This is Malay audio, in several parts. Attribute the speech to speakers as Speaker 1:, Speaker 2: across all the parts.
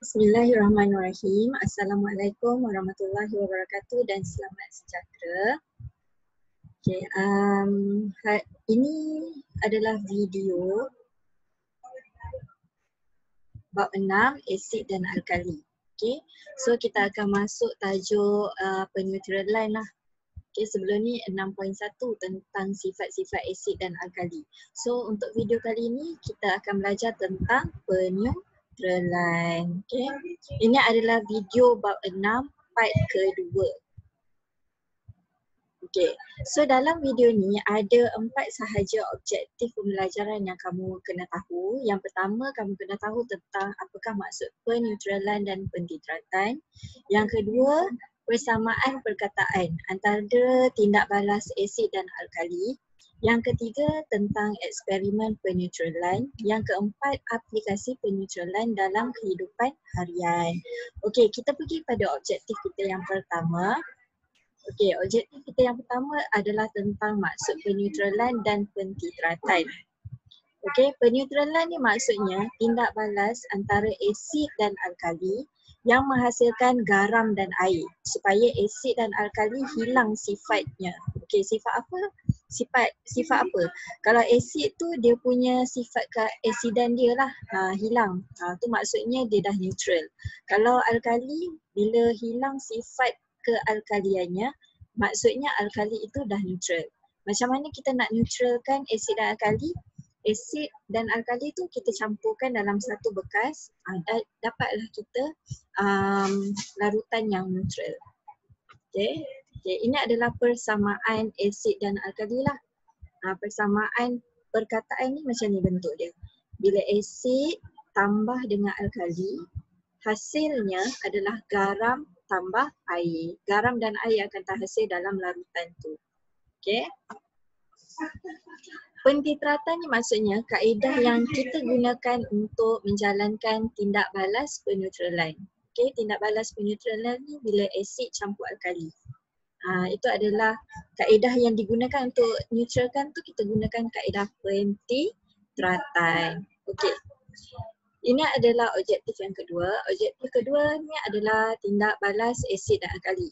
Speaker 1: Bismillahirrahmanirrahim. Assalamualaikum warahmatullahi wabarakatuh dan selamat sejahtera. Okay, ini adalah video bab 6 asid dan alkali. Okay, so kita akan masuk tajuk peneutralan lah. Okay, sebelum ni 6.1 tentang sifat-sifat asid dan alkali. So untuk video kali ini kita akan belajar tentang peneutralan. Okay, ini adalah video bab 6 part kedua. Okay, so dalam video ni ada 4 sahaja objektif pembelajaran yang kamu kena tahu. Yang pertama, kamu kena tahu tentang apakah maksud peneutralan dan pentitratan. Yang kedua, persamaan perkataan antara tindak balas asid dan alkali. Yang ketiga, tentang eksperimen peneutralan. Yang keempat, aplikasi peneutralan dalam kehidupan harian. Okey, kita pergi pada objektif kita yang pertama. Okey, objektif kita yang pertama adalah tentang maksud peneutralan dan pentitratan. Okey, peneutralan ni maksudnya tindak balas antara asid dan alkali yang menghasilkan garam dan air supaya asid dan alkali hilang sifatnya. Okey, sifat apa? Sifat apa? Kalau asid tu dia punya sifat keasidan dia lah hilang. Tu maksudnya dia dah neutral. Kalau alkali bila hilang sifat kealkaliannya, maksudnya alkali itu dah neutral. Macam mana kita nak neutralkan asid dan alkali? Asid dan alkali tu kita campurkan dalam satu bekas, dapatlah kita larutan yang neutral. Okay. Ini adalah persamaan asid dan alkali lah. Persamaan perkataan ni macam ni bentuk dia. Bila asid tambah dengan alkali, hasilnya adalah garam tambah air. Garam dan air akan terhasil dalam larutan tu. Okay. Pentitratan ni maksudnya kaedah yang kita gunakan untuk menjalankan tindak balas peneutralan. Okay, tindak balas peneutralan ni bila asid campur alkali. Itu adalah kaedah yang digunakan untuk neutralkan tu, kita gunakan kaedah pentitratan. Okay. Ini adalah objektif yang kedua. Objektif kedua ni adalah tindak balas asid dan alkali.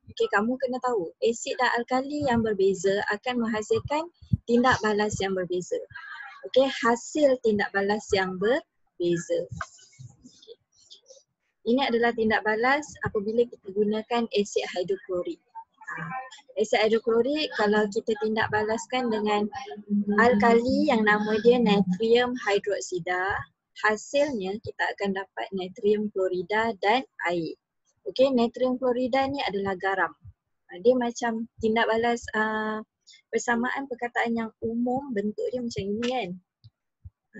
Speaker 1: Okey, kamu kena tahu asid dan alkali yang berbeza akan menghasilkan tindak balas yang berbeza. Okey, hasil tindak balas yang berbeza. Okay. Ini adalah tindak balas apabila kita gunakan asid hidroklorik. Asid hidroklorik kalau kita tindak balaskan dengan alkali yang nama dia natrium hidroksida, hasilnya kita akan dapat natrium klorida dan air. Okey, natrium klorida ni adalah garam. Dia macam tindak balas persamaan perkataan yang umum, bentuk dia macam ini kan.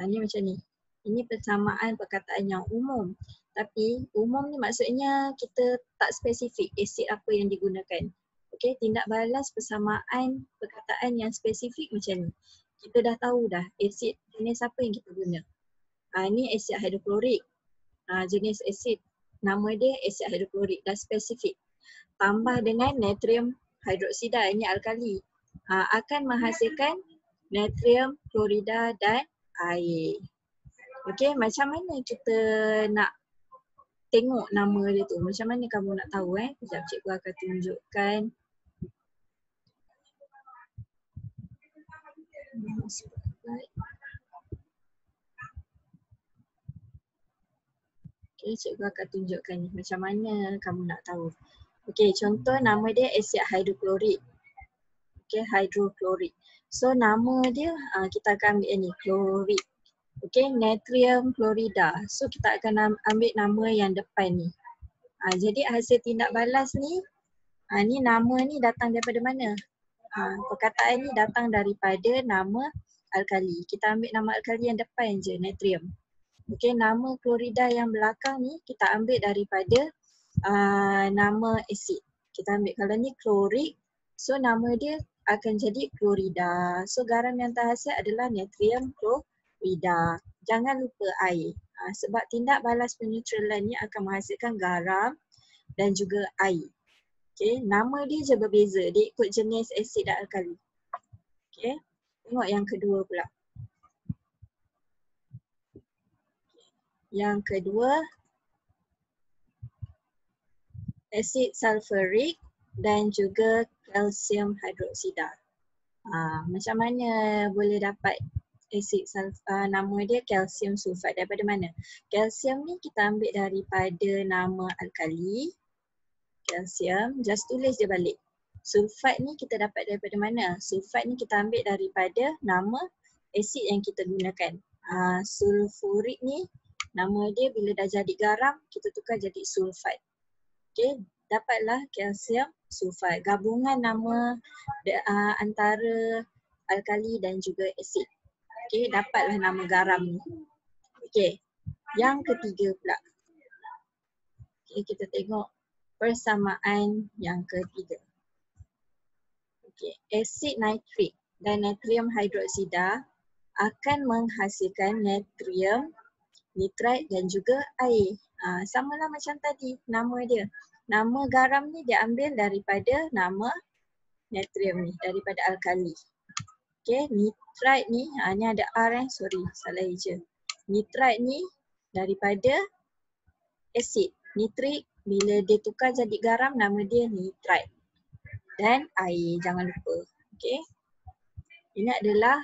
Speaker 1: Ni macam ni. Ini persamaan perkataan yang umum. Tapi umum ni maksudnya kita tak spesifik asid apa yang digunakan. Okey, tindak balas persamaan perkataan yang spesifik macam ni. Kita dah tahu dah asid jenis apa yang kita guna. Ni asid hidroklorik. Jenis asid nama dia asid hidroklorik, dah spesifik. Tambah dengan natrium hidroksida, ini alkali. Akan menghasilkan natrium klorida dan air. Okey, macam mana kita nak tengok nama dia tu? Macam mana kamu nak tahu Sekejap cikgu akan tunjukkan. Okay, cikgu akan tunjukkan ni macam mana kamu nak tahu. Okey, contoh nama dia asid hidroklorik. Okey, hidroklorik. So nama dia kita akan ambil ni klorik. Okey, natrium klorida. So kita akan ambil nama yang depan ni. Jadi hasil tindak balas ni, ni nama ni datang daripada mana? Perkataan ni datang daripada nama alkali. Kita ambil nama alkali yang depan je, natrium. Okey, nama klorida yang belakang ni kita ambil daripada nama asid. Kita ambil kalau ni klorik, so nama dia akan jadi klorida. So garam yang terhasil adalah natrium klorida. Jangan lupa air. Sebab tindak balas peneutralan ni akan menghasilkan garam dan juga air. Okey, nama dia je berbeza. Dia ikut jenis asid dan alkali. Okey, tengok yang kedua pula. Yang kedua, asid sulfurik dan juga kalsium hidroksida. Macam mana boleh dapat asid nama dia kalsium sulfat daripada mana? Kalsium ni kita ambil daripada nama alkali. Kalsium, just tulis je balik. Sulfat ni kita dapat daripada mana? Sulfat ni kita ambil daripada nama asid yang kita gunakan. Sulfurik ni nama dia bila dah jadi garam kita tukar jadi sulfat. Okey, dapatlah kalsium sulfat. Gabungan nama antara alkali dan juga asid. Okey, dapatlah nama garam ni. Okey, yang ketiga pula. Okey, kita tengok persamaan yang ketiga. Okey, asid nitrik dan natrium hidroksida akan menghasilkan natrium, nitrat dan juga air. Samalah macam tadi nama dia. Nama garam ni dia ambil daripada nama natrium ni, daripada alkali. Okey, nitrat ni, ni ada R sorry, salah eja. Nitrat ni daripada asid. Nitrik bila dia tukar jadi garam nama dia nitrat. Dan air, jangan lupa. Okey. Ini adalah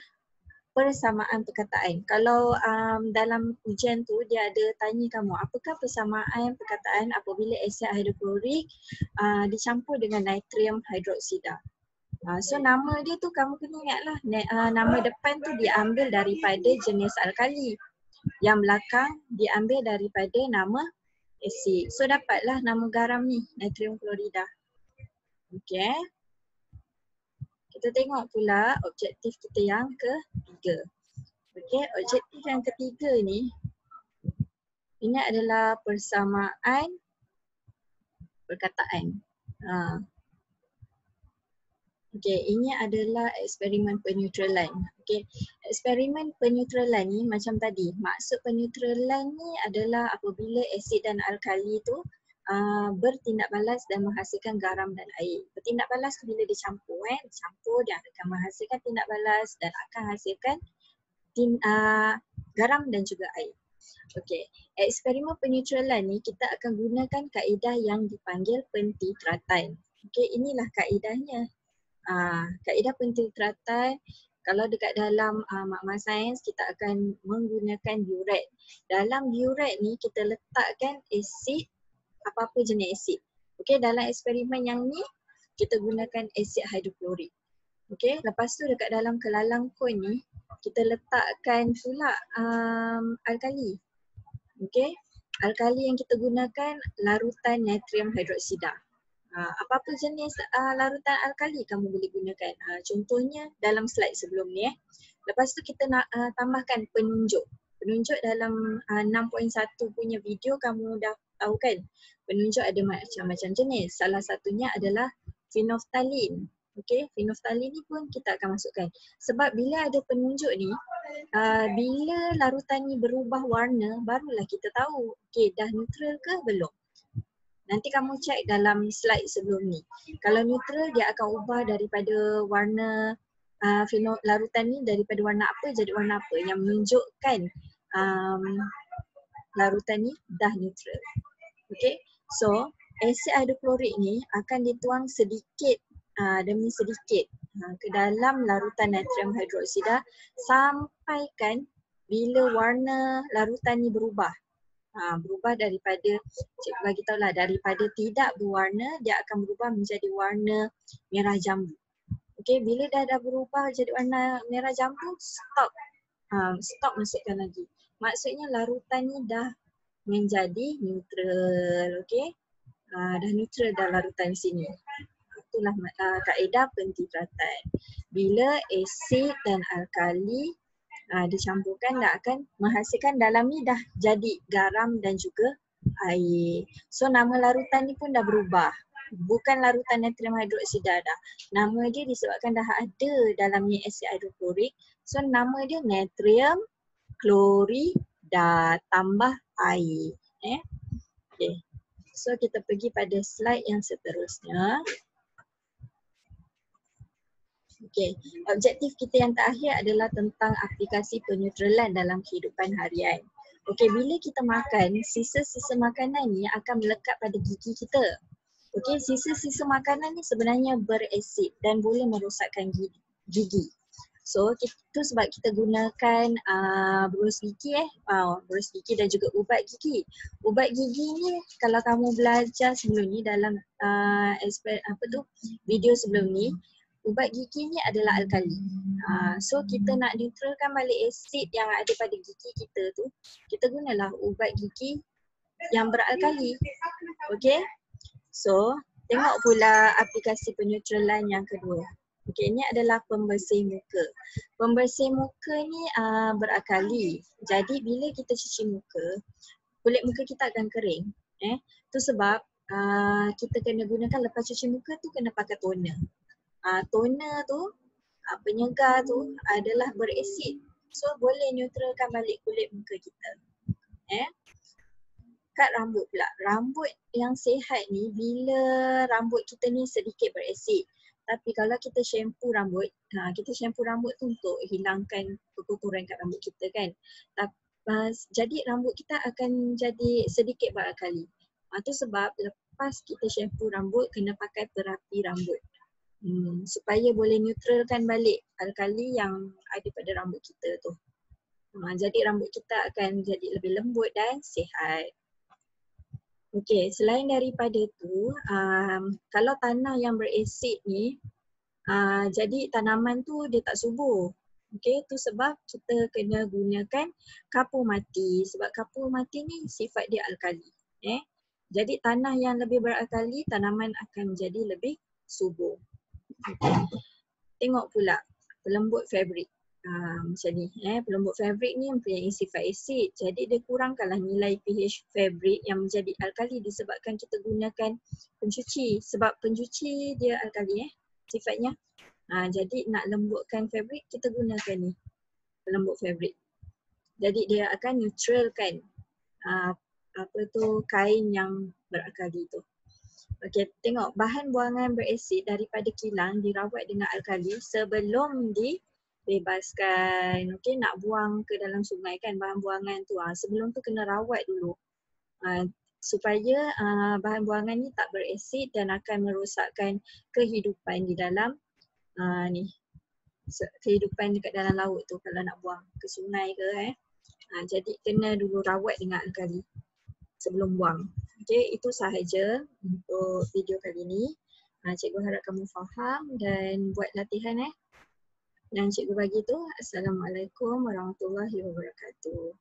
Speaker 1: persamaan perkataan. Kalau dalam ujian tu dia ada tanya kamu apakah persamaan perkataan apabila asid hidroklorik dicampur dengan natrium hidroksida. So nama dia tu kamu kena ingatlah nama depan tu diambil daripada jenis alkali. Yang belakang diambil daripada nama asid. So dapatlah nama garam ni, natrium klorida. Okey. Kita tengok pula objektif kita yang ketiga. Okey, objektif yang ketiga ni ini adalah persamaan perkataan. Okey, ini adalah eksperimen peneutralan. Okey, eksperimen peneutralan ni macam tadi. Maksud peneutralan ni adalah apabila asid dan alkali tu bertindak balas dan menghasilkan garam dan air. Bertindak balas tu bila dicampur dicampur dia akan menghasilkan tindak balas dan akan hasilkan garam dan juga air. Okey, eksperimen peneutralan ni kita akan gunakan kaedah yang dipanggil pentitratan. Okey, inilah kaedahnya. Kaedah pentitratan kalau dekat dalam makmal sains kita akan menggunakan biuret. Dalam biuret ni kita letakkan asid, apa-apa jenis asid. Okey, dalam eksperimen yang ni kita gunakan asid hidroklorik. Okey, lepas tu dekat dalam kelalang kon ni kita letakkan pula alkali. Okey, alkali yang kita gunakan larutan natrium hidroksida. Apa-apa jenis larutan alkali kamu boleh gunakan. Contohnya dalam slide sebelum ni. Lepas tu kita nak tambahkan penunjuk. Penunjuk dalam 6.1 punya video kamu dah tahu kan. Penunjuk ada macam-macam jenis. Salah satunya adalah phenolphthalein. Okey, phenolphthalein ni pun kita akan masukkan. Sebab bila ada penunjuk ni, bila larutan ni berubah warna, barulah kita tahu, okey dah neutral ke belum. Nanti kamu cek dalam slide sebelum ni. Kalau neutral dia akan ubah daripada warna larutan ni daripada warna apa jadi warna apa yang menunjukkan larutan ni dah neutral. Okey. So, asid hidroklorik ni akan dituang sedikit demi sedikit ke dalam larutan natrium hidroksida sampaikan bila warna larutan ni berubah. Berubah daripada, cikgu bagi tahu lah, daripada tidak berwarna dia akan berubah menjadi warna merah jambu. Okey, bila dah berubah jadi warna merah jambu, stop. Stop masukkan lagi. Maksudnya larutan ni dah menjadi neutral. Okey. Dah neutral dah larutan sini. Itulah kaedah pentitratan. Bila asid dan alkali dicampurkan dah akan menghasilkan dalam ni dah jadi garam dan juga air. So nama larutan ni pun dah berubah. Bukan larutan natrium hidroksida dah. Nama dia disebabkan dah ada dalamnya asid hidroklorik. So nama dia natrium klorida tambah air. Okay. So kita pergi pada slide yang seterusnya. Okey, objektif kita yang terakhir adalah tentang aplikasi peneutralan dalam kehidupan harian. Okey, bila kita makan, sisa-sisa makanan ni akan melekat pada gigi kita. Okey, sisa-sisa makanan ni sebenarnya berasid dan boleh merosakkan gigi. So itu sebab kita gunakan berus gigi berus gigi dan juga ubat gigi. Ubat gigi ni kalau kamu belajar sebelum ni dalam video sebelum ni, ubat gigi ni adalah alkali. So kita nak neutralkan balik asid yang ada pada gigi kita tu, kita gunalah ubat gigi yang beralkali. Okey? So tengok pula aplikasi peneutralan yang kedua. Okey, ini adalah pembersih muka. Pembersih muka ni berakali. Jadi bila kita cuci muka, kulit muka kita akan kering. Tu sebab kita kena gunakan lepas cuci muka tu kena pakai toner. Toner tu, penyegar tu adalah berasid. So boleh neutralkan balik kulit muka kita. Kat rambut pula. Rambut yang sihat ni bila rambut kita ni sedikit berasid. Tapi kalau kita shampoo rambut tu untuk hilangkan kekotoran kat rambut kita kan. Jadi rambut kita akan jadi sedikit berakali. Tu sebab lepas kita shampoo rambut kena pakai terapi rambut. Supaya boleh neutralkan balik alkali yang ada pada rambut kita tu. Jadi rambut kita akan jadi lebih lembut dan sihat. Okey, selain daripada tu, kalau tanah yang berasid ni, jadi tanaman tu dia tak subur. Okey, tu sebab kita kena gunakan kapur mati. Sebab kapur mati ni sifat dia alkali. Jadi tanah yang lebih beralkali, tanaman akan jadi lebih subur. Tengok pula pelembut fabrik. Macam ni, pelembut fabrik ni mempunyai sifat asid, jadi dia kurangkanlah nilai pH fabrik yang menjadi alkali disebabkan kita gunakan pencuci. Sebab pencuci dia alkali sifatnya. Jadi nak lembutkan fabrik kita gunakan ni pelembut fabrik. Jadi dia akan neutralkan kain yang berakali tu. Okey, tengok bahan buangan berasid daripada kilang dirawat dengan alkali sebelum dibebaskan. Okey, nak buang ke dalam sungai kan bahan buangan tu. Sebelum tu kena rawat dulu. Supaya bahan buangan ni tak berasid dan akan merosakkan kehidupan di dalam kehidupan dekat dalam laut tu kalau nak buang ke sungai ke jadi kena dulu rawat dengan alkali sebelum buang. Okey, itu sahaja untuk video kali ni. Cikgu harap kamu faham dan buat latihan yang cikgu bagi tu. Assalamualaikum warahmatullahi wabarakatuh.